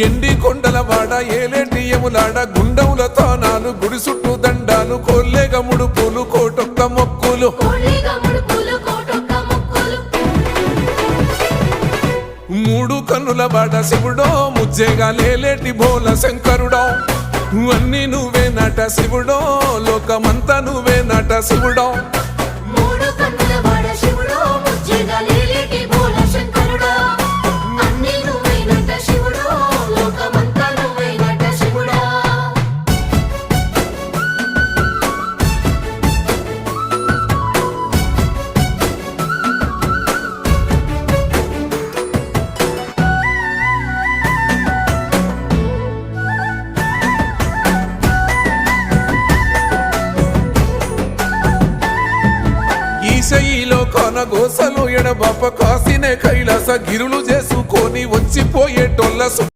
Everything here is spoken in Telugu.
ఎండి కొండల వాడ ఏలేటి యములాడ గుండముల తానాలు గుడి చుట్టూ దండాలు కోల్లేగ ముడుపులు కోటొక్క మొక్కులు మూడు కన్నుల వాడ శివుడో ముజ్జేగా లేలేటి బోల శంకరుడో అన్ని నువ్వే నట శివుడో లోకమంతా నువ్వే నట శివుడో ఈశయిలో కొనగోసలు ఎడబాప కాసినే కైలాస గిరులు చేసుకొని వచ్చిపోయేటోళ్ళ